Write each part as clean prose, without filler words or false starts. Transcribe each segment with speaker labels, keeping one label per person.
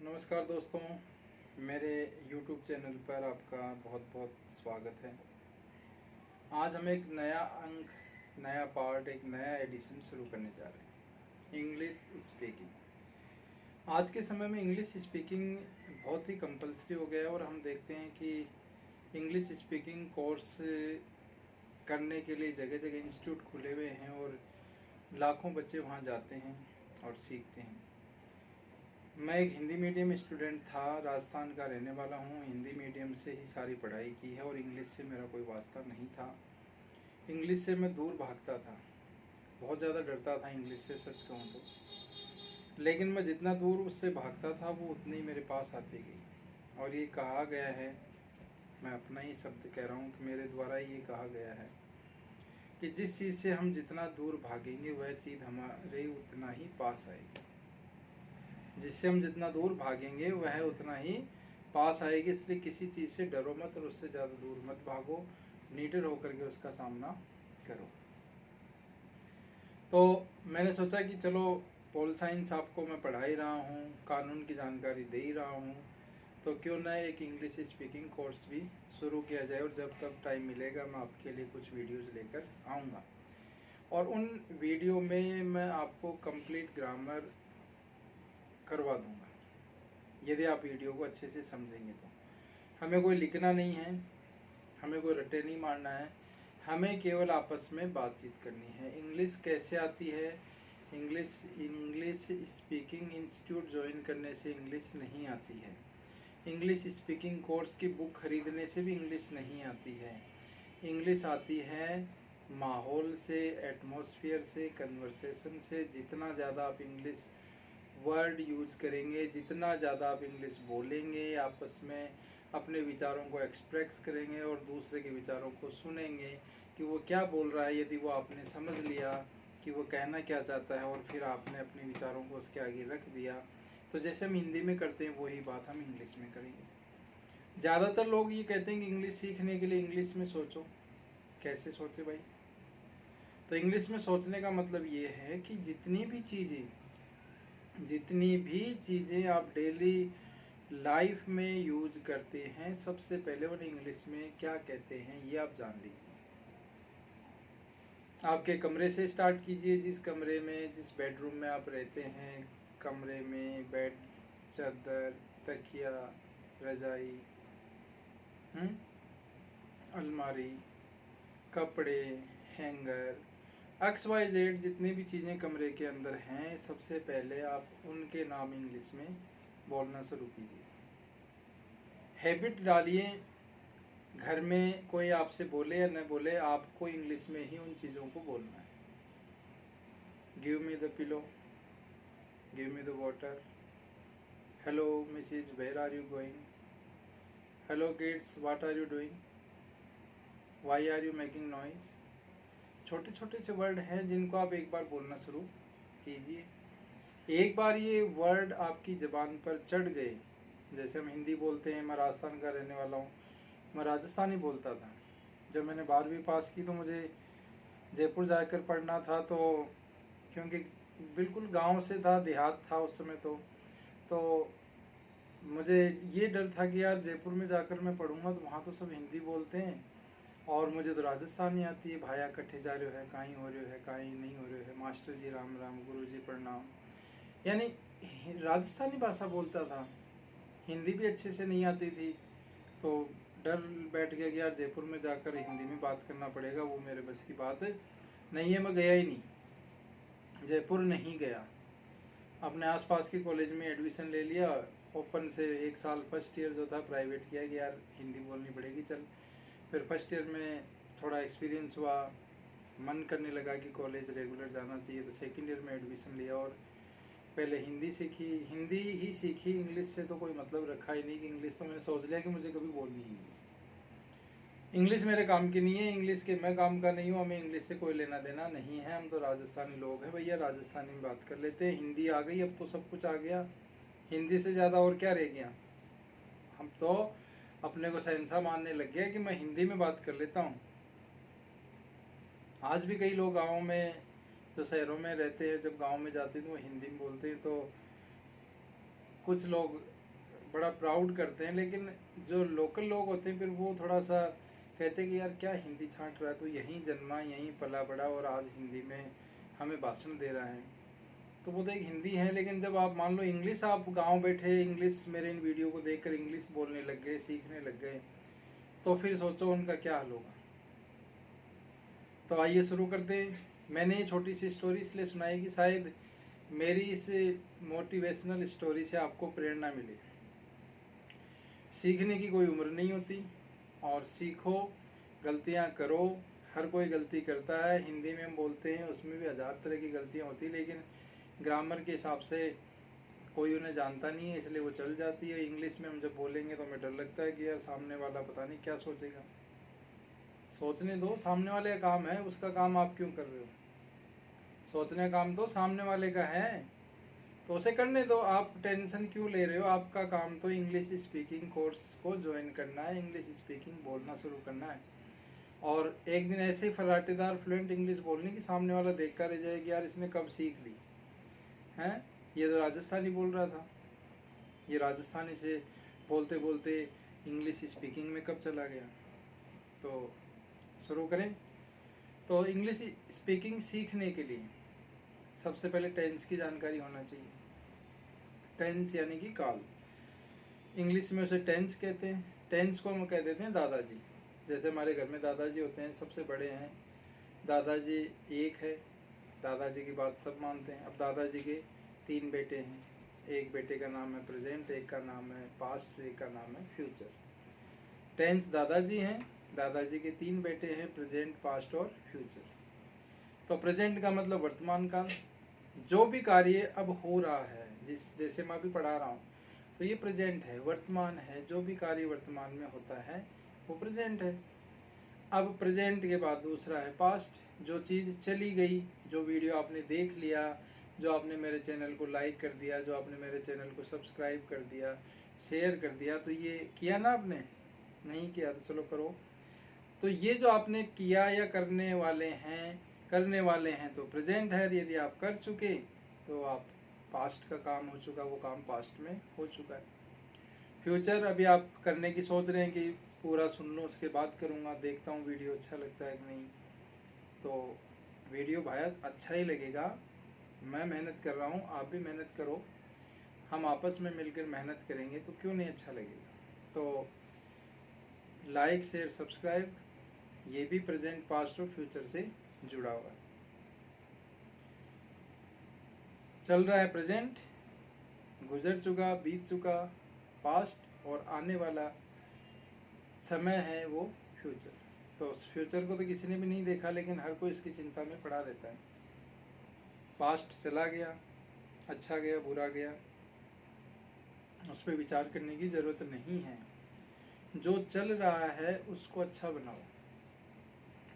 Speaker 1: नमस्कार दोस्तों, मेरे YouTube चैनल पर आपका बहुत बहुत स्वागत है। आज हम एक नया अंक, नया पार्ट, एक नया एडिशन शुरू करने जा रहे हैं, इंग्लिश स्पीकिंग। आज के समय में इंग्लिश स्पीकिंग बहुत ही कंपलसरी हो गया है और हम देखते हैं कि इंग्लिश स्पीकिंग कोर्स करने के लिए जगह जगह इंस्टीट्यूट खुले हुए हैं और लाखों बच्चे वहाँ जाते हैं और सीखते हैं। मैं एक हिंदी मीडियम स्टूडेंट था, राजस्थान का रहने वाला हूँ। हिंदी मीडियम से ही सारी पढ़ाई की है और इंग्लिश से मेरा कोई वास्ता नहीं था। इंग्लिश से मैं दूर भागता था, बहुत ज़्यादा डरता था इंग्लिश से, सच कहूँ तो। लेकिन मैं जितना दूर उससे भागता था वो उतनी मेरे पास आती गई। और ये कहा गया है, मैं अपना ही शब्द कह रहा हूँ कि मेरे द्वारा ये कहा गया है कि जिस चीज़ से हम जितना दूर भागेंगे वह चीज़ हमारे उतना ही पास आएगी। जिससे हम जितना दूर भागेंगे वह उतना ही पास आएगी। इसलिए किसी चीज़ से डरो मत और उससे ज़्यादा दूर मत भागो, निडर होकर के उसका सामना करो। तो मैंने सोचा कि चलो पॉल साइंस आपको मैं पढ़ा ही रहा हूँ, कानून की जानकारी दे ही रहा हूँ, तो क्यों ना एक इंग्लिश स्पीकिंग कोर्स भी शुरू किया जाए। और जब तक टाइम मिलेगा मैं आपके लिए कुछ वीडियोज़ लेकर आऊँगा और उन वीडियो में मैं आपको कंप्लीट ग्रामर करवा दूँगा, यदि आप वीडियो को अच्छे से समझेंगे तो। हमें कोई लिखना नहीं है, हमें कोई रट्टे नहीं मारना है, हमें केवल आपस में बातचीत करनी है। इंग्लिश कैसे आती है? इंग्लिश स्पीकिंग इंस्टीट्यूट ज्वाइन करने से इंग्लिश नहीं आती है। इंग्लिश स्पीकिंग कोर्स की बुक खरीदने से भी इंग्लिश नहीं आती है। इंग्लिश आती है माहौल से, एटमॉस्फेयर से, कन्वर्सेशन से। जितना ज़्यादा आप इंग्लिश वर्ड यूज करेंगे, जितना ज़्यादा आप इंग्लिश बोलेंगे, आपस में अपने विचारों को एक्सप्रेस करेंगे और दूसरे के विचारों को सुनेंगे कि वो क्या बोल रहा है। यदि वो आपने समझ लिया कि वो कहना क्या चाहता है और फिर आपने अपने विचारों को उसके आगे रख दिया, तो जैसे हम हिंदी में करते हैं वही बात हम इंग्लिश में करेंगे। ज़्यादातर लोग ये कहते हैं कि इंग्लिश सीखने के लिए इंग्लिश में सोचो। कैसे सोचे भाई? तो इंग्लिश में सोचने का मतलब ये है कि जितनी भी चीज़ें आप डेली लाइफ में यूज करते हैं, सबसे पहले उन्हें इंग्लिश में क्या कहते हैं ये आप जान लीजिए। आपके कमरे से स्टार्ट कीजिए। जिस कमरे में, जिस बेडरूम में आप रहते हैं, कमरे में बेड, चादर, तकिया, रजाई, अलमारी, कपड़े, हैंगर, XYZ, जितनी भी चीज़ें कमरे के अंदर हैं, सबसे पहले आप उनके नाम इंग्लिश में बोलना शुरू कीजिए। हैबिट डालिए, घर में कोई आपसे बोले या न बोले, आपको इंग्लिश में ही उन चीज़ों को बोलना है। Give me the pillow, give me the water, hello Mrs, where are you going, hello kids, what are you doing, why are you making noise. छोटे छोटे से वर्ड हैं जिनको आप एक बार बोलना शुरू कीजिए। एक बार ये वर्ड आपकी ज़बान पर चढ़ गए, जैसे हम हिंदी बोलते हैं, मैं राजस्थान का रहने वाला हूँ, मैं राजस्थानी बोलता था। जब मैंने 12वीं पास की तो मुझे जयपुर जाकर पढ़ना था, तो क्योंकि बिल्कुल गांव से था, देहात था उस समय, तो मुझे ये डर था कि यार जयपुर में जाकर मैं पढ़ूंगा तो वहाँ तो सब हिंदी बोलते हैं और मुझे तो राजस्थानी आती है। भाया कट्ठे जा रहे है, कहीं हो रहे है, कहीं नहीं हो रहे है, मास्टर जी राम राम, गुरु जी प्रणाम, यानी राजस्थानी भाषा बोलता था। हिंदी भी अच्छे से नहीं आती थी, तो डर बैठ गया कि यार जयपुर में जाकर हिंदी में बात करना पड़ेगा, वो मेरे बस की बात नहीं है। मैं गया ही नहीं, जयपुर नहीं गया। अपने आसपास के कॉलेज में एडमिशन ले लिया, ओपन से 1 साल फर्स्ट ईयर जो था प्राइवेट किया कि यार हिंदी बोलनी पड़ेगी चल। फिर फर्स्ट ईयर में थोड़ा एक्सपीरियंस हुआ, मन करने लगा कि कॉलेज रेगुलर जाना चाहिए, तो सेकेंड ईयर में एडमिशन लिया और पहले हिंदी सीखी, हिंदी ही सीखी। इंग्लिश से तो कोई मतलब रखा ही नहीं कि इंग्लिश तो मैंने सोच लिया कि मुझे कभी बोलनी ही नहीं। इंग्लिश मेरे काम की नहीं है, इंग्लिश के मैं काम का नहीं हूँ, हमें इंग्लिश से कोई लेना देना नहीं है। हम तो राजस्थानी लोग हैं भैया, राजस्थानी में बात कर लेते हैं। हिंदी आ गई, अब तो सब कुछ आ गया, हिंदी से ज़्यादा और क्या रह गया। हम तो अपने को शहंशाह मानने लग गया कि मैं हिंदी में बात कर लेता हूँ। आज भी कई लोग गाँव में, जो शहरों में रहते हैं, जब गाँव में जाते हैं तो वो हिंदी में बोलते हैं, तो कुछ लोग बड़ा प्राउड करते हैं, लेकिन जो लोकल लोग होते हैं फिर वो थोड़ा सा कहते हैं कि यार क्या हिंदी छांट रहा है, तो यहीं जन्मा यहीं पला बड़ा और आज हिंदी में हमें भाषण दे रहा है। तो वो तो एक हिंदी है, लेकिन जब आप मान लो इंग्लिश, आप गांव बैठे इंग्लिश मेरे इन वीडियो को देखकर इंग्लिश बोलने लग गए, सीखने लग गए, तो फिर सोचो उनका क्या हाल होगा। तो आइए शुरू करते हैं। मैंने ये छोटी सी स्टोरी इसलिए सुनाई कि शायद मेरी इस मोटिवेशनल स्टोरी से आपको प्रेरणा मिले। सीखने की कोई उम्र नहीं होती, और सीखो, गलतियां करो, हर कोई गलती करता है। हिंदी में हम बोलते हैं उसमें भी 1000 तरह की गलतियां होती, लेकिन ग्रामर के हिसाब से कोई उन्हें जानता नहीं है, इसलिए वो चल जाती है। इंग्लिश में हम जब बोलेंगे तो हमें डर लगता है कि यार सामने वाला पता नहीं क्या सोचेगा। सोचने दो, सामने वाले का काम है, उसका काम आप क्यों कर रहे हो? सोचने का काम तो सामने वाले का है, तो उसे करने दो, आप टेंशन क्यों ले रहे हो? आपका काम तो इंग्लिश स्पीकिंग कोर्स को ज्वाइन करना है, इंग्लिश स्पीकिंग बोलना शुरू करना है, और एक दिन ऐसे फराटेदार फ्लुएंट इंग्लिश बोलने की सामने वाला देखता रह जाए कि यार इसने कब सीख ली है। ये तो राजस्थानी बोल रहा था, ये राजस्थानी से बोलते बोलते इंग्लिश स्पीकिंग में कब चला गया। तो शुरू करें। तो इंग्लिश स्पीकिंग सीखने के लिए सबसे पहले टेंस की जानकारी होना चाहिए। टेंस यानी कि काल, इंग्लिश में उसे टेंस कहते हैं। टेंस को हम कह देते हैं दादाजी। जैसे हमारे घर में दादाजी होते हैं, सबसे बड़े हैं दादाजी, एक है, दादाजी की बात सब मानते हैं। अब दादाजी के 3 बेटे हैं, एक बेटे का नाम है प्रेजेंट, एक का नाम है पास्ट, एक का नाम है फ्यूचर। टेंस दादाजी हैं, दादाजी के 3 बेटे हैं, प्रेजेंट, पास्ट और फ्यूचर। तो प्रेजेंट का मतलब वर्तमान काल, जो भी कार्य अब हो रहा है, जैसे मैं अभी पढ़ा रहा हूँ, तो ये प्रेजेंट है, वर्तमान है। जो भी कार्य वर्तमान में होता है वो प्रेजेंट है। अब प्रेजेंट के बाद दूसरा है पास्ट, जो चीज़ चली गई, जो वीडियो आपने देख लिया, जो आपने मेरे चैनल को लाइक कर दिया, जो आपने मेरे चैनल को सब्सक्राइब कर दिया, शेयर कर दिया, तो ये किया ना आपने? नहीं किया तो चलो करो। तो ये जो आपने किया या करने वाले हैं तो प्रेजेंट है। यदि आप कर चुके तो आप पास्ट का काम हो चुका, वो काम पास्ट में हो चुका है। फ्यूचर, अभी आप करने की सोच रहे हैं कि पूरा सुन लो उसके बाद करूँगा, देखता हूँ वीडियो अच्छा लगता है कि नहीं। तो वीडियो भाई अच्छा ही लगेगा, मैं मेहनत कर रहा हूँ, आप भी मेहनत करो, हम आपस में मिलकर मेहनत करेंगे तो क्यों नहीं अच्छा लगेगा। तो लाइक शेयर सब्सक्राइब, ये भी प्रेजेंट पास्ट और फ्यूचर से जुड़ा हुआ है। चल रहा है प्रेजेंट, गुजर चुका, बीत चुका पास्ट, और आने वाला समय है वो फ्यूचर। तो उस फ्यूचर को तो किसी ने भी नहीं देखा, लेकिन हर कोई इसकी चिंता में पड़ा रहता है। पास्ट चला गया, अच्छा गया बुरा गया, उस पर विचार करने की ज़रूरत नहीं है। जो चल रहा है उसको अच्छा बनाओ।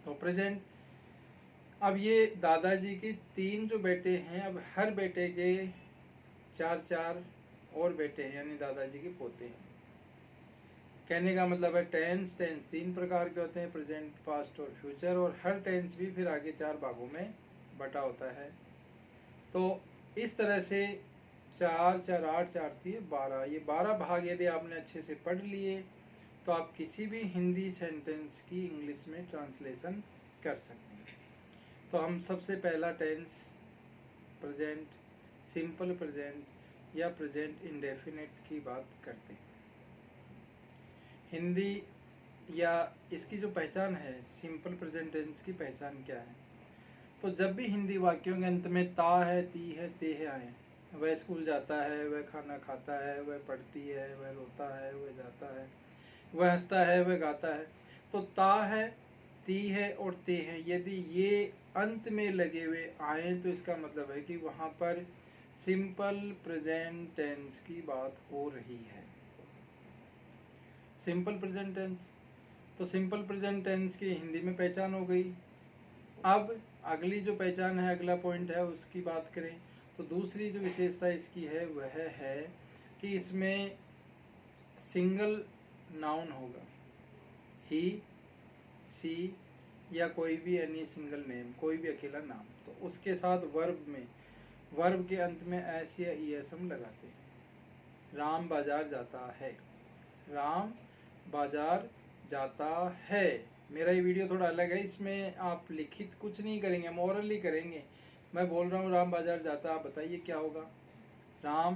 Speaker 1: तो प्रेजेंट, अब ये दादाजी के 3 जो बेटे हैं, अब हर बेटे के 4 और बेटे हैं, यानी दादाजी के पोते हैं। कहने का मतलब है टेंस 3 प्रकार के होते हैं, प्रेजेंट, पास्ट और फ्यूचर, और हर टेंस भी फिर आगे 4 भागों में बटा होता है। तो इस तरह से 4 4 8 4 3 12, ये 12 भाग यदि आपने अच्छे से पढ़ लिए तो आप किसी भी हिंदी सेंटेंस की इंग्लिश में ट्रांसलेशन कर सकते हैं। तो हम सबसे पहला टेंस प्रेजेंट, सिंपल प्रेजेंट या प्रेजेंट इंडेफिनिट की बात करते हैं। हिंदी या इसकी जो पहचान है, सिंपल प्रेजेंट टेंस की पहचान क्या है? तो जब भी हिंदी वाक्यों के अंत में ता है, ती है, ते है आए, वह स्कूल जाता है, वह खाना खाता है, वह पढ़ती है, वह रोता है, वह जाता है, वह हंसता है, वह गाता है, तो ता है, ती है और ते है, यदि ये अंत में लगे हुए आए तो इसका मतलब है कि वहाँ पर सिंपल प्रेजेंट टेंस की बात हो रही है। सिंपल प्रेजेंट टेंस, तो सिंपल प्रेजेंट टेंस की हिंदी में पहचान हो गई। अब अगली जो पहचान है, अगला पॉइंट है, उसकी बात करें तो दूसरी जो विशेषता इसकी है वह है कि इसमें सिंगल नाउन होगा, ही, सी या कोई भी एनी सिंगल नेम, कोई भी अकेला नाम। तो उसके साथ वर्ब में, वर्ब के अंत में एस या ई एस हम लगाते हैं। राम बाजार जाता है, राम बाजार जाता है। मेरा ये वीडियो थोड़ा अलग है, इसमें आप लिखित कुछ नहीं करेंगे, मोरली करेंगे। मैं बोल रहा हूँ राम बाजार जाता, आप बताइए क्या होगा। राम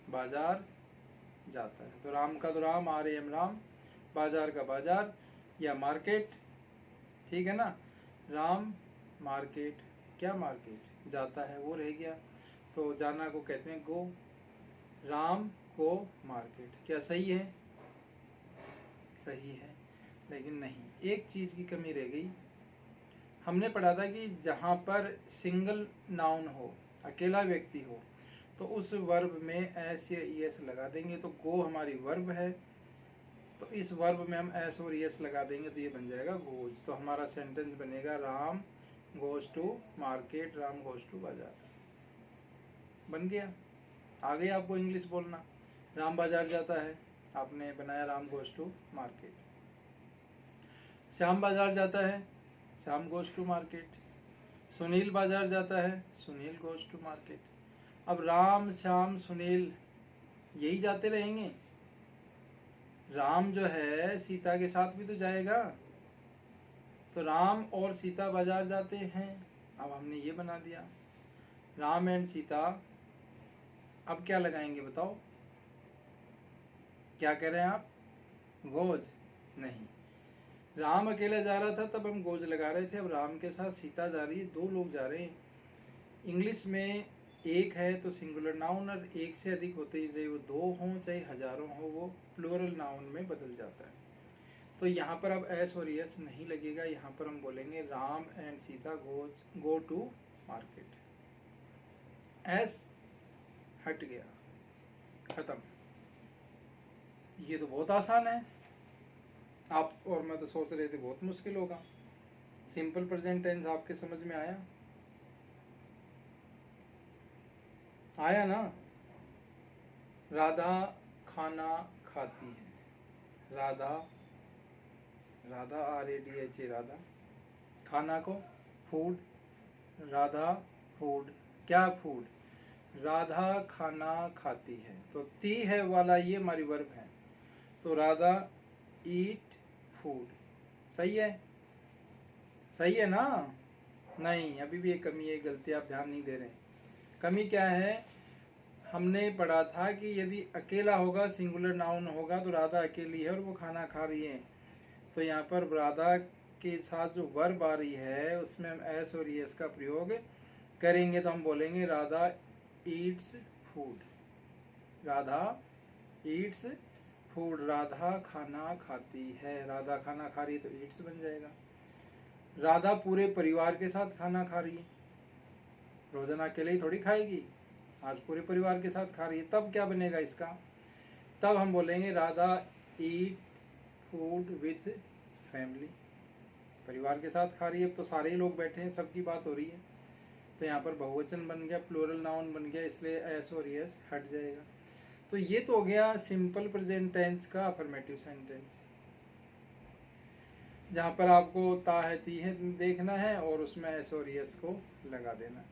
Speaker 1: बाजार जाता है, तो राम का तो राम, RAM राम, बाजार का बाजार या मार्केट, ठीक है ना। राम मार्केट, क्या मार्केट, जाता है वो रह गया, तो जाना को कहते हैं गो, राम को मार्केट। क्या सही है? सही है, लेकिन नहीं, एक चीज़ की कमी रह गई। हमने पढ़ा था कि जहाँ पर सिंगल नाउन हो, अकेला व्यक्ति हो, तो उस वर्ब में एस या ईएस लगा देंगे। तो गो हमारी वर्ब है, तो इस वर्ब में हम एस और ईएस लगा देंगे, तो ये बन जाएगा गोज। तो हमारा सेंटेंस बनेगा Ram goes to market, Ram goes to bazaar. बन गया। आ गई आपको इंग्लिश बोलना। राम बाजार जाता है, आपने बनाया Ram goes to market. Shyam बाजार जाता है, Shyam goes to market. Sunil बाजार जाता है, सुनील गोज टू मार्केट। अब राम श्याम सुनील यही जाते रहेंगे? राम जो है सीता के साथ भी तो जाएगा, तो राम और सीता बाजार जाते हैं। अब हमने ये बना दिया राम एंड सीता। अब क्या लगाएंगे बताओ, क्या कह रहे हैं आप? गोज नहीं, राम अकेला जा रहा था तब हम गोज लगा रहे थे, अब राम के साथ सीता जा रही है, दो लोग जा रहे हैं। इंग्लिश में एक है तो सिंगुलर नाउन, और एक से अधिक होते ही, चाहे वो दो हों चाहे हजारों हो, वो प्लूरल नाउन में बदल जाता है। तो यहाँ पर अब एस और एस नहीं लगेगा, यहाँ पर हम बोलेंगे Ram and Sita go to market. S हट गया, खत्म। ये तो बहुत आसान है, आप और मैं तो सोच रहे थे बहुत मुश्किल होगा। सिंपल प्रेजेंट टेंस आपके समझ में आया? आया ना। राधा खाना खाती है, राधा, राधा RADHA राधा, खाना को फूड, राधा फूड, क्या फूड, राधा खाना खाती है, तो ती है वाला ये हमारी वर्ब है, तो राधा ईट फूड। सही है? सही है ना? नहीं, अभी भी एक कमी है, गलती आप ध्यान नहीं दे रहे। कमी क्या है? हमने पढ़ा था कि यदि अकेला होगा, सिंगुलर नाउन होगा, तो राधा अकेली है और वो खाना खा रही है। तो यहाँ पर राधा के साथ जो वर्ब आ रही है उसमें हम एस और एस का प्रयोग करेंगे, तो हम बोलेंगे Radha Yeats food, Radha Yeats food, Radha खाना खाती है, राधा खाना खा रही है तो ईट्स बन जाएगा। राधा पूरे परिवार के साथ खाना खा रही है, रोजाना अकेले ही थोड़ी खाएगी, आज पूरे परिवार के साथ खा रही है, तब क्या बनेगा इसका? तब हम बोलेंगे Radha eat food with family, परिवार के साथ खा रही है, तो सारे ही लोग बैठे हैं, सबकी बात हो रही है, तो यहाँ पर बहुवचन बन गया, प्लूरल नाउन बन गया, इसलिए एस और एस हट जाएगा। तो ये तो हो गया सिंपल प्रेजेंट टेंस का अफर्मेटिव सेंटेंस, जहाँ पर आपको ता है ती है देखना है और उसमें एस और एस को लगा देना।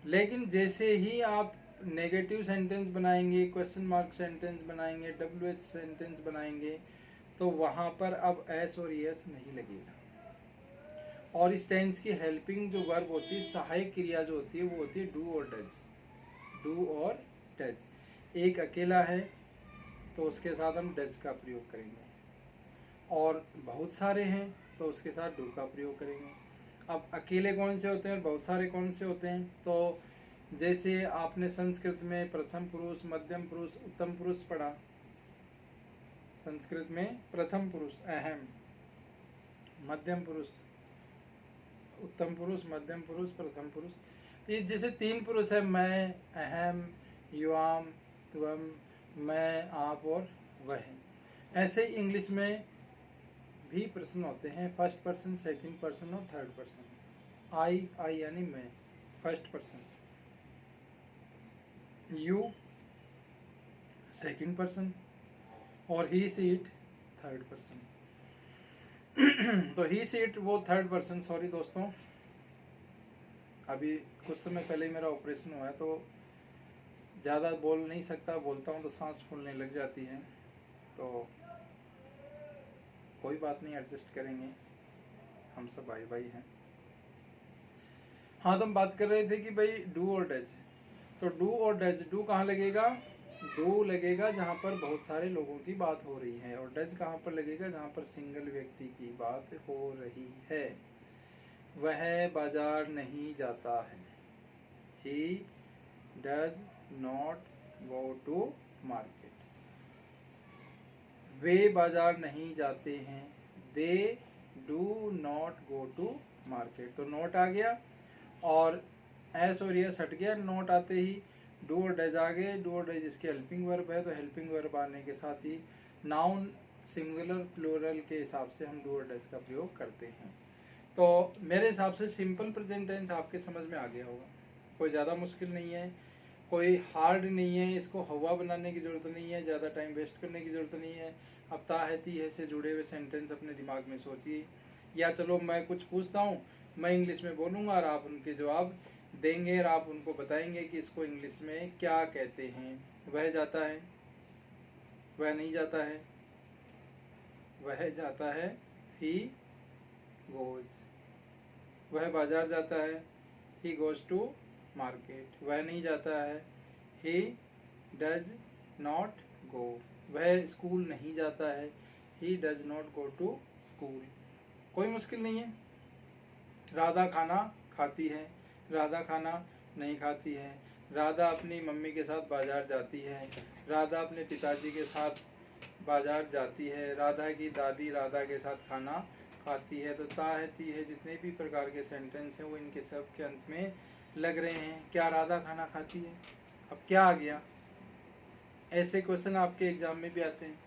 Speaker 1: लेकिन जैसे ही आप नेगेटिव सेंटेंस बनाएंगे, क्वेश्चन मार्क सेंटेंस बनाएंगे, WH सेंटेंस बनाएंगे, तो वहाँ पर अब एस और एस नहीं लगेगा। और इस टेंस की हेल्पिंग जो वर्ब होती है, सहायक क्रिया जो होती है, वो होती है डू और डज, डू और डज। एक अकेला है तो उसके साथ हम डज का प्रयोग करेंगे, और बहुत सारे हैं तो उसके साथ डू का प्रयोग करेंगे। अब अकेले कौन से होते हैं और बहुत सारे कौन से होते हैं? तो जैसे आपने संस्कृत में प्रथम पुरुष, मध्यम पुरुष, उत्तम पुरुष पढ़ा, संस्कृत में प्रथम पुरुष अहम, मध्यम पुरुष उत्तम पुरुष, मध्यम पुरुष, प्रथम पुरुष। ये जैसे तीन पुरुष है, मैं, अहम, युवाम, त्वम, मैं, आप और वह। ऐसे ही इंग्लिश में भी प्रश्न होते हैं, फर्स्ट पर्सन, सेकंड पर्सन और थर्ड पर्सन। आई यानी मैं, first person, you second person, और ही सीट थर्ड पर्सन। तो ही सीट वो थर्ड पर्सन। सॉरी दोस्तों, अभी कुछ समय पहले ही मेरा ऑपरेशन हुआ है, तो ज़्यादा बोल नहीं सकता, बोलता हूँ तो सांस फूलने लग जाती है, तो कोई बात नहीं, एडजस्ट करेंगे, हम सब भाई भाई हैं। हाँ, तो हम बात कर रहे थे कि भाई डू और डज। तो डू और डज, डू कहाँ लगेगा? डू लगेगा जहाँ पर बहुत सारे लोगों की बात हो रही है, और डज कहाँ पर लगेगा? जहाँ पर सिंगल व्यक्ति की बात हो रही है। वह बाजार नहीं जाता है, he does not go to market. वे बाजार नहीं जाते हैं, they do not go to market. तो नॉट आ गया और एस और यस हट गया, नॉट आते ही डू और डज आ गए। डू और डज इसके हेल्पिंग वर्ब है, तो हेल्पिंग वर्ब आने के साथ ही नाउन सिंगुलर प्लूरल के हिसाब से हम डू और डज का प्रयोग करते हैं। तो मेरे हिसाब से सिंपल प्रेजेंट टेंस आपके समझ में आ गया होगा, कोई ज़्यादा मुश्किल नहीं है, कोई हार्ड नहीं है, इसको हवा बनाने की ज़रूरत नहीं है, ज़्यादा टाइम वेस्ट करने की ज़रूरत नहीं है। अब ता है ती है से जुड़े हुए सेंटेंस अपने दिमाग में सोचिए, या चलो मैं कुछ पूछता हूँ, मैं इंग्लिश में बोलूँगा और आप उनके जवाब देंगे और आप उनको बताएंगे कि इसको इंग्लिश में क्या कहते हैं। वह जाता है, वह नहीं जाता है, वह जाता है, ही गोज। वह बाजार जाता है, ही गोज टू मार्केट। वह नहीं जाता है, ही डज नॉट गो। वह स्कूल नहीं जाता है, he does not go to school. कोई मुश्किल नहीं है। राधा खाना खाती है, राधा खाना नहीं खाती है। राधा अपनी मम्मी के साथ बाजार जाती है, राधा अपने पिताजी के साथ बाजार जाती है। राधा की दादी राधा के साथ खाना खाती है। तो ता है ती है जितने भी प्रकार के सेंटेंस हैं वो इनके सब के अंत में लग रहे हैं। क्या राधा खाना खाती है? अब क्या आ गया? ऐसे क्वेश्चन आपके एग्जाम में भी आते हैं,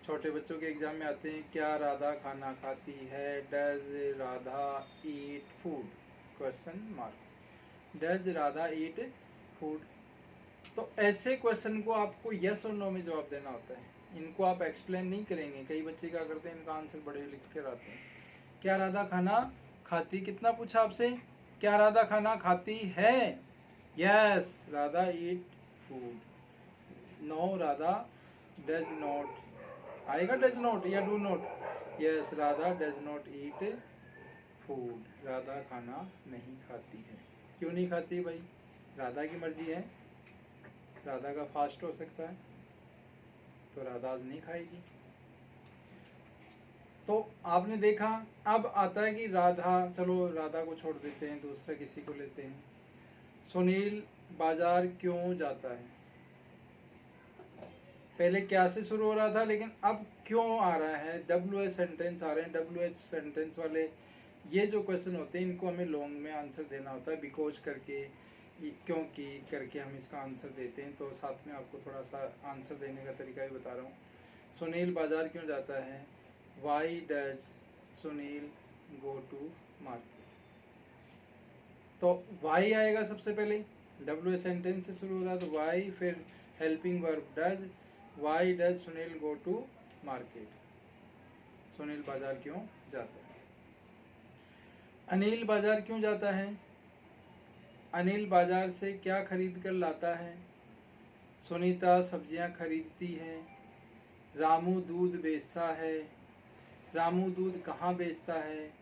Speaker 1: छोटे बच्चों के एग्जाम में आते हैं। क्या राधा खाना खाती है? Does Radha eat food? Question mark. Does Radha eat food? तो ऐसे क्वेश्चन को आपको यस और नो में जवाब देना होता है, इनको आप एक्सप्लेन नहीं करेंगे। कई बच्चे क्या करते हैं, इनका आंसर बड़े लिख कर आते हैं। क्या राधा खाना खाती? कितना पूछा आपसे? क्या राधा खाना खाती है? Yes, Radha eat food. No, Radha does not. आएगा डज नॉट या do not? Yes, Radha does not eat food. Radha खाना नहीं खाती है। क्यों नहीं खाती भाई? राधा की मर्जी है, राधा का फास्ट हो सकता है, तो राधा आज नहीं खाएगी। तो आपने देखा। अब आता है कि राधा, चलो राधा को छोड़ देते हैं, दूसरा किसी को लेते हैं। सुनील बाजार क्यों जाता है? पहले क्या से शुरू हो रहा था, लेकिन अब क्यों आ रहा है। WH सेंटेंस आ रहे हैं। WH सेंटेंस वाले ये जो क्वेश्चन होते हैं इनको हमें लॉन्ग में आंसर देना होता है, बिकॉज करके, क्योंकि करके हम इसका आंसर देते हैं। तो साथ में आपको थोड़ा सा आंसर देने का तरीका भी बता रहा हूँ। सुनील बाजार क्यों जाता है? Why does Sunil go to market? तो वाई आएगा सबसे पहले, WH सेंटेंस से शुरू हो रहा है तो वाई, फिर helping verb does. Why does Sunil go to market? Sunil बाजार क्यों जाता है? अनिल बाजार क्यों जाता है? अनिल बाजार से क्या खरीद कर लाता है? सुनीता सब्जियां खरीदती है। रामू दूध बेचता है। रामू दूध कहाँ बेचता है?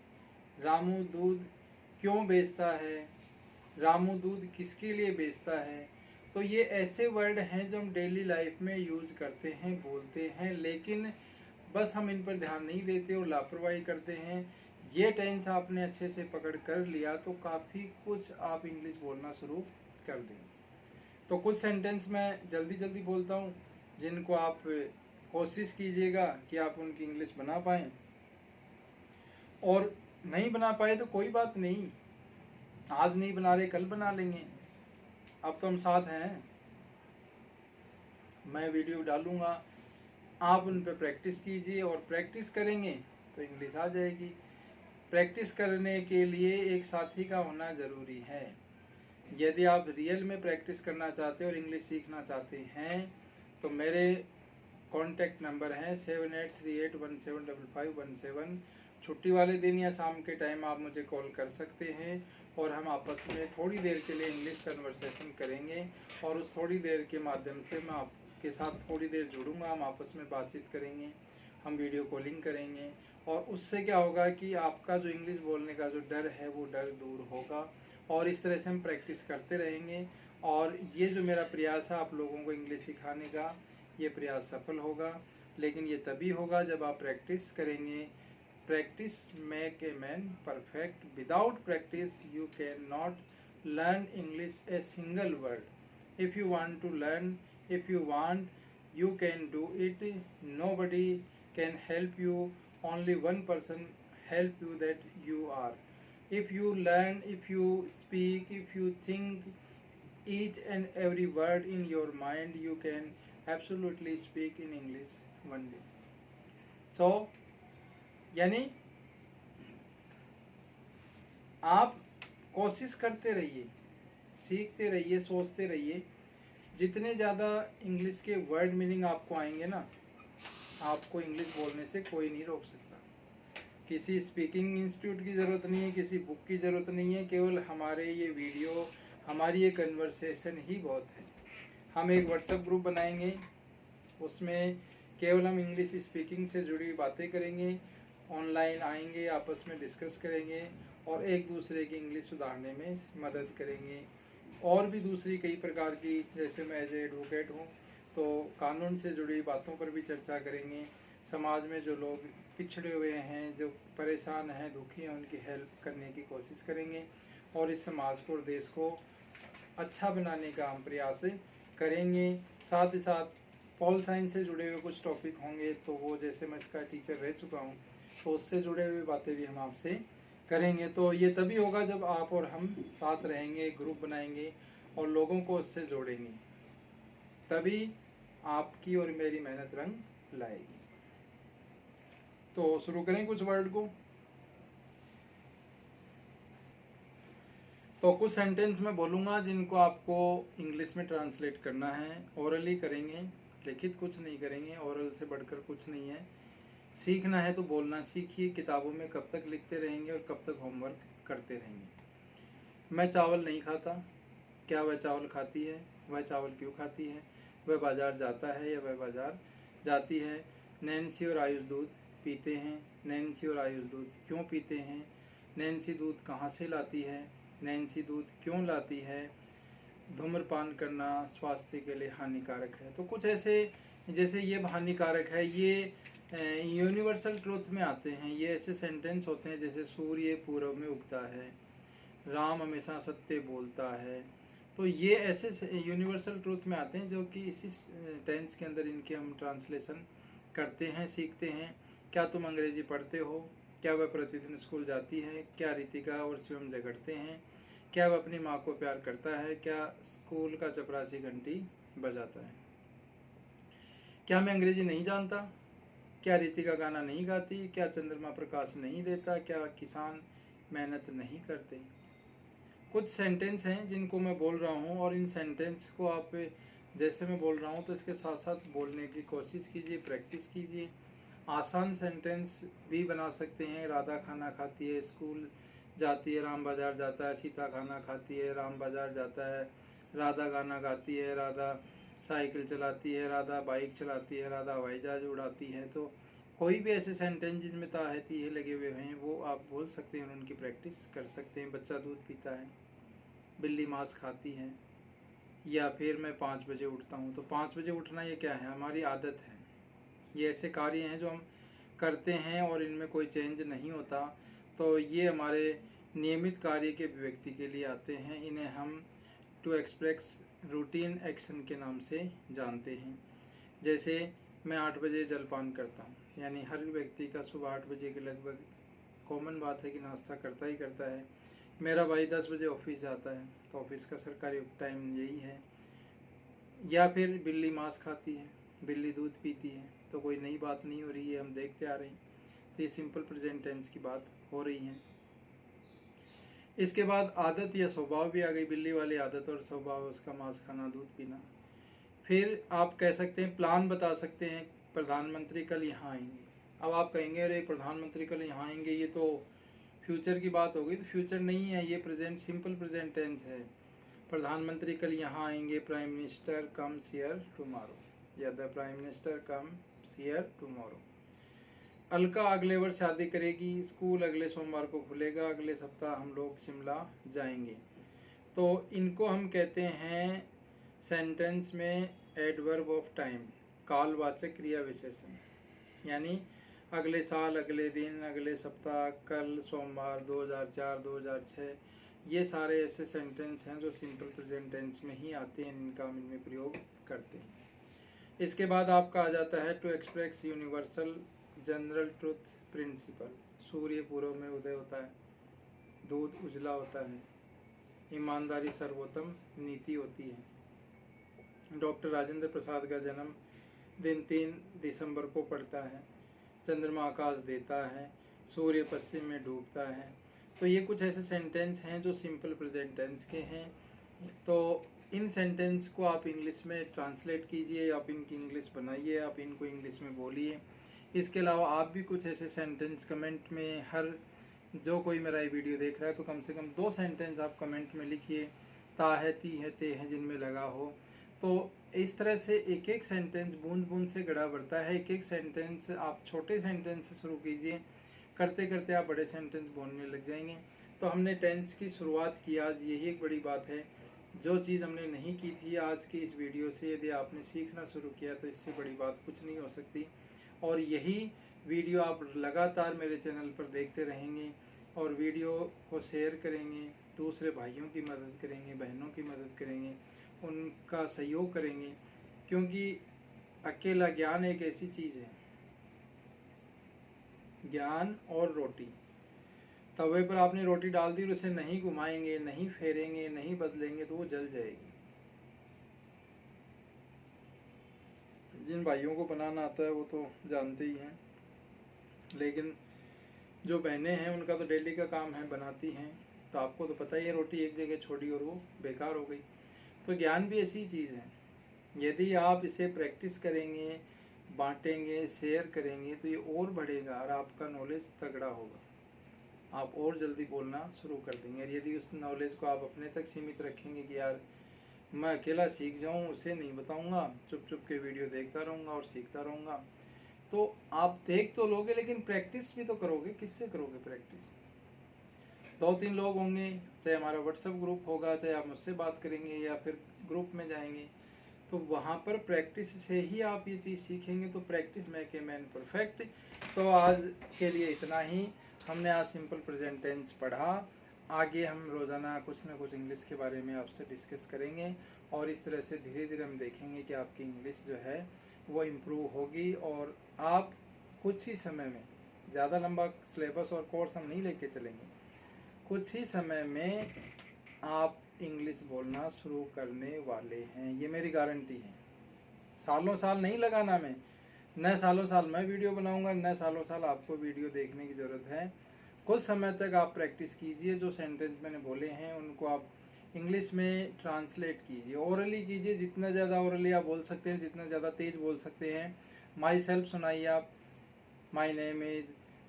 Speaker 1: रामू दूध क्यों बेचता है? रामू दूध किसके लिए बेचता है? तो ये ऐसे वर्ड हैं जो हम डेली लाइफ में यूज करते हैं, बोलते हैं, लेकिन बस हम इन पर ध्यान नहीं देते और लापरवाही करते हैं। ये टेंस आपने अच्छे से पकड़ कर लिया तो काफ़ी कुछ आप इंग्लिश बोलना शुरू कर देंगे। तो कुछ सेंटेंस मैं जल्दी जल्दी बोलता हूँ, जिनको आप कोशिश कीजिएगा कि आप उनकी इंग्लिश बना पाएँ, और नहीं बना पाए तो कोई बात नहीं, आज नहीं बना रहे कल बना लेंगे। अब तो हम साथ हैं, मैं वीडियो डालूंगा, आप उन पर प्रैक्टिस कीजिए, और प्रैक्टिस करेंगे तो इंग्लिश आ जाएगी। प्रैक्टिस करने के लिए एक साथी का होना ज़रूरी है। यदि आप रियल में प्रैक्टिस करना चाहते हैं और इंग्लिश सीखना चाहते हैं तो मेरे कॉन्टैक्ट नंबर हैं 7838175517। छुट्टी वाले दिन या शाम के टाइम आप मुझे कॉल कर सकते हैं, और हम आपस में थोड़ी देर के लिए इंग्लिश कन्वर्सेशन करेंगे और उस थोड़ी देर के माध्यम से मैं आपके साथ थोड़ी देर जुड़ूंगा, हम आपस में बातचीत करेंगे, हम वीडियो कॉलिंग करेंगे और उससे क्या होगा कि आपका जो इंग्लिश बोलने का जो डर है वो डर दूर होगा और इस तरह से हम प्रैक्टिस करते रहेंगे। और ये जो मेरा प्रयास है आप लोगों को इंग्लिश सिखाने का, ये प्रयास सफल होगा, लेकिन ये तभी होगा जब आप प्रैक्टिस करेंगे। Practice make a man perfect, without practice you can not learn English a single word. If you want to learn, if you want, you can do it. Nobody can help you, only one person help you, that you are. If you learn, if you speak, if you think each and every word in your mind, you can absolutely speak in English one day. So यानी आप कोशिश करते रहिए, सीखते रहिए, सोचते रहिए। जितने ज़्यादा इंग्लिश के वर्ड मीनिंग आपको आएंगे ना, आपको इंग्लिश बोलने से कोई नहीं रोक सकता। किसी स्पीकिंग इंस्टीट्यूट की ज़रूरत नहीं है, किसी बुक की ज़रूरत नहीं है, केवल हमारे ये वीडियो, हमारी ये कन्वर्सेशन ही बहुत है। हम एक व्हाट्सएप ग्रुप बनाएंगे, उसमें केवल हम इंग्लिश स्पीकिंग से जुड़ी हुई बातें करेंगे, ऑनलाइन आएंगे, आपस में डिस्कस करेंगे और एक दूसरे की इंग्लिश सुधारने में मदद करेंगे। और भी दूसरी कई प्रकार की, जैसे मैं एज ए एडवोकेट हूँ तो कानून से जुड़ी बातों पर भी चर्चा करेंगे। समाज में जो लोग पिछड़े हुए हैं, जो परेशान हैं, दुखी हैं, उनकी हेल्प करने की कोशिश करेंगे और इस समाज को और देश को अच्छा बनाने का हम प्रयास करेंगे। साथ ही साथ पॉल साइंस से जुड़े हुए कुछ टॉपिक होंगे, तो वो जैसे मैं इसका टीचर रह चुका हूँ तो उससे जुड़े हुए बातें भी हम आपसे करेंगे। तो ये तभी होगा जब आप और हम साथ रहेंगे, ग्रुप बनाएंगे और लोगों को उससे जोड़ेंगे, तभी आपकी और मेरी मेहनत रंग लाएगी। तो शुरू करें कुछ वर्ड को। तो कुछ सेंटेंस मैं बोलूँगा जिनको आपको इंग्लिश में ट्रांसलेट करना है। ओरली करेंगे, लिखित कुछ नहीं करेंगे, ओरल से बढ़कर कुछ नहीं है। सीखना है तो बोलना सीखिए, किताबों में कब तक लिखते रहेंगे और कब तक होमवर्क करते रहेंगे। मैं चावल नहीं खाता, क्या वह चावल खाती है, वह चावल क्यों खाती है, वह बाजार जाता है या वह बाजार जाती है। नैन्सी और आयुष दूध पीते हैं, नैन्सी और आयुष दूध क्यों पीते हैं, नैन्सी दूध कहाँ से लाती है, नैन्सी दूध क्यों लाती है। धूम्रपान करना स्वास्थ्य के लिए हानिकारक है। तो कुछ ऐसे, जैसे ये हानिकारक है, ये यूनिवर्सल ट्रूथ में आते हैं। ये ऐसे सेंटेंस होते हैं जैसे सूर्य पूर्व में उगता है, राम हमेशा सत्य बोलता है। तो ये ऐसे यूनिवर्सल ट्रूथ में आते हैं जो कि इसी टेंस के अंदर इनके हम ट्रांसलेशन करते हैं, सीखते हैं। क्या तुम अंग्रेजी पढ़ते हो, क्या वह प्रतिदिन स्कूल जाती है, क्या रितिका और शिवम झगड़ते हैं, क्या वह अपनी माँ को प्यार करता है, क्या स्कूल का चपरासी घंटी बजाता है। क्या मैं अंग्रेजी नहीं जानता, क्या रितिका गाना नहीं गाती, क्या चंद्रमा प्रकाश नहीं देता, क्या किसान मेहनत नहीं करते। कुछ सेंटेंस हैं जिनको मैं बोल रहा हूँ और इन सेंटेंस को आप जैसे मैं बोल रहा हूँ तो इसके साथ साथ बोलने की कोशिश कीजिए, प्रैक्टिस कीजिए। आसान सेंटेंस भी बना सकते हैं। राधा खाना खाती है, स्कूल जाती है, राम बाजार जाता है, सीता खाना खाती है, राम बाजार जाता है, राधा गाना गाती है, राधा साइकिल चलाती है, राधा बाइक चलाती है, राधा हवाई जहाज उड़ाती है। तो कोई भी ऐसे सेंटेंस जिसमें ता है ती है लगे हुए हैं वो आप बोल सकते हैं और उनकी प्रैक्टिस कर सकते हैं। बच्चा दूध पीता है, बिल्ली मांस खाती है, या फिर मैं 5 बजे उठता हूँ। तो 5 बजे उठना ये क्या है, हमारी आदत है। ये ऐसे कार्य हैं जो हम करते हैं और इनमें कोई चेंज नहीं होता। तो ये हमारे नियमित कार्य के व्यक्ति के लिए आते हैं। इन्हें हम टू एक्सप्रेस रूटीन एक्शन के नाम से जानते हैं। जैसे मैं 8 बजे जलपान करता हूँ, यानी हर व्यक्ति का सुबह 8 बजे के लगभग कॉमन बात है कि नाश्ता करता ही करता है। मेरा भाई 10 बजे ऑफिस जाता है, तो ऑफिस का सरकारी टाइम यही है। या फिर बिल्ली मांस खाती है, बिल्ली दूध पीती है। तो कोई नई बात नहीं हो रही है, हम देखते आ रहे हैं। तो ये सिंपल प्रेजेंट टेंस की बात हो रही है। इसके बाद आदत या स्वभाव भी आ गई, बिल्ली वाली आदत और स्वभाव, उसका मांस खाना, दूध पीना। फिर आप कह सकते हैं, प्लान बता सकते हैं, प्रधानमंत्री कल यहाँ आएंगे। अब आप कहेंगे अरे प्रधानमंत्री कल यहाँ आएंगे, ये तो फ्यूचर की बात होगी तो फ्यूचर नहीं है, ये प्रेजेंट, सिंपल प्रेजेंट टेंस है। प्रधानमंत्री कल यहाँ आएंगे, prime minister comes here tomorrow, या the prime minister comes here tomorrow. Alka अगले वर्ष शादी करेगी, स्कूल अगले सोमवार को खुलेगा, अगले सप्ताह हम लोग शिमला जाएंगे। तो इनको हम कहते हैं सेंटेंस में एडवर्ब ऑफ टाइम, कालवाचक क्रिया विशेषण। यानी अगले साल, अगले दिन, अगले सप्ताह, कल, सोमवार, 2004, 2006, ये सारे ऐसे सेंटेंस हैं जो सिंपल प्रेजेंट टेंस में ही आते हैं, इनका हम इनमें प्रयोग करते हैं। इसके बाद आपका आ जाता है to express universal general truth principle. सूर्य पूर्व में उदय होता है, दूध उजला होता है, ईमानदारी सर्वोत्तम नीति होती है। डॉक्टर राजेंद्र प्रसाद का जन्म दिन 3 दिसंबर को पड़ता है, चंद्रमा आकाश देता है, सूर्य पश्चिम में डूबता है। तो ये कुछ ऐसे सेंटेंस हैं जो सिंपल प्रेजेंट टेंस के हैं। तो इन सेंटेंस को आप इंग्लिश में ट्रांसलेट कीजिए, आप इनकी इंग्लिश बनाइए, आप इनको इंग्लिश में बोलिए। इसके अलावा आप भी कुछ ऐसे सेंटेंस कमेंट में, हर जो कोई मेरा ये वीडियो देख रहा है तो कम से कम 2 सेंटेंस आप कमेंट में लिखिए, ता है, ती है, ते है, जिनमें लगा हो। तो इस तरह से एक एक सेंटेंस बूंद बूंद से गड़ा बढ़ता है। एक एक सेंटेंस आप छोटे सेंटेंस से शुरू कीजिए, करते करते आप बड़े सेंटेंस बोलने लग जाएंगे। तो हमने टेंस की शुरुआत की आज, यही एक बड़ी बात है। जो चीज़ हमने नहीं की थी आज की इस वीडियो से यदि आपने सीखना शुरू किया तो इससे बड़ी बात कुछ नहीं हो सकती। और यही वीडियो आप लगातार मेरे चैनल पर देखते रहेंगे और वीडियो को शेयर करेंगे, दूसरे भाइयों की मदद करेंगे, बहनों की मदद करेंगे, उनका सहयोग करेंगे। क्योंकि अकेला ज्ञान एक ऐसी चीज़ है, ज्ञान और रोटी, तवे पर आपने रोटी डाल दी और उसे नहीं घुमाएंगे, नहीं फेरेंगे, नहीं बदलेंगे तो वो जल जाएगी। जिन भाइयों को बनाना आता है वो तो जानते ही हैं, लेकिन जो बहनें हैं उनका तो डेली का काम है, बनाती हैं। तो आपको तो पता ही है, रोटी एक जगह छोड़ी और वो बेकार हो गई। तो ज्ञान भी ऐसी चीज़ है, यदि आप इसे प्रैक्टिस करेंगे, बांटेंगे, शेयर करेंगे तो ये और बढ़ेगा और आपका नॉलेज तगड़ा होगा, आप और जल्दी बोलना शुरू कर देंगे। और यदि उस नॉलेज को आप अपने तक सीमित रखेंगे कि यार मैं अकेला सीख जाऊं, उसे नहीं बताऊंगा, चुप चुप के वीडियो देखता रहूंगा और सीखता रहूंगा, तो आप देख तो लोगे लेकिन प्रैक्टिस भी तो करोगे। किससे करोगे प्रैक्टिस? 2-3 लोग होंगे, चाहे हमारा व्हाट्सएप ग्रुप होगा, चाहे आप मुझसे बात करेंगे या फिर ग्रुप में जाएंगे, तो वहाँ पर प्रैक्टिस से ही आप ये चीज़ सीखेंगे। तो practice make a man perfect. तो आज के लिए इतना ही। हमने आज सिंपल प्रेजेंट टेंस पढ़ा। आगे हम रोज़ाना कुछ ना कुछ इंग्लिश के बारे में आपसे डिस्कस करेंगे और इस तरह से धीरे धीरे हम देखेंगे कि आपकी इंग्लिश जो है वो इम्प्रूव होगी और आप कुछ ही समय में, ज़्यादा लंबा सिलेबस और कोर्स हम नहीं लेके चलेंगे, कुछ ही समय में आप इंग्लिश बोलना शुरू करने वाले हैं, ये मेरी गारंटी है। सालों साल नहीं लगाना मैं, न सालों साल मैं वीडियो बनाऊंगा, न सालों साल आपको वीडियो देखने की ज़रूरत है। कुछ समय तक आप प्रैक्टिस कीजिए, जो सेंटेंस मैंने बोले हैं उनको आप इंग्लिश में ट्रांसलेट कीजिए, ओरली कीजिए। जितना ज़्यादा ओरली आप बोल सकते हैं, जितना ज़्यादा तेज़ बोल सकते हैं। माई सेल्फ सुनाइए आप, my name is,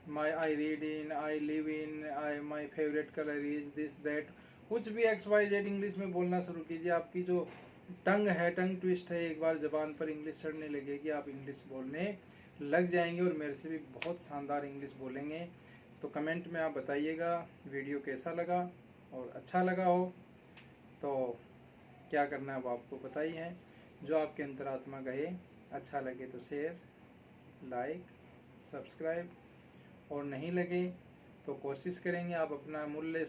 Speaker 1: my, I read in, I live in, I, my favourite colour is this that, कुछ भी XYZ इंग्लिश में बोलना शुरू कीजिए। आपकी जो टंग है, टंग ट्विस्ट है, एक बार ज़बान पर इंग्लिश चढ़ने लगेगी, आप इंग्लिश बोलने लग जाएंगे और मेरे से भी बहुत शानदार इंग्लिश बोलेंगे। तो कमेंट में आप बताइएगा वीडियो कैसा लगा, और अच्छा लगा हो तो क्या करना है वो आपको पता ही है। जो आपके अंतरात्मा कहे, अच्छा लगे तो शेयर, लाइक, सब्सक्राइब, और नहीं लगे तो कोशिश करेंगे आप अपना मूल्य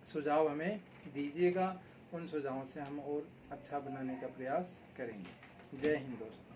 Speaker 1: सुझाव हमें दीजिएगा। उन सुझावों से हम और अच्छा बनाने का प्रयास करेंगे। जय हिंद दोस्तों।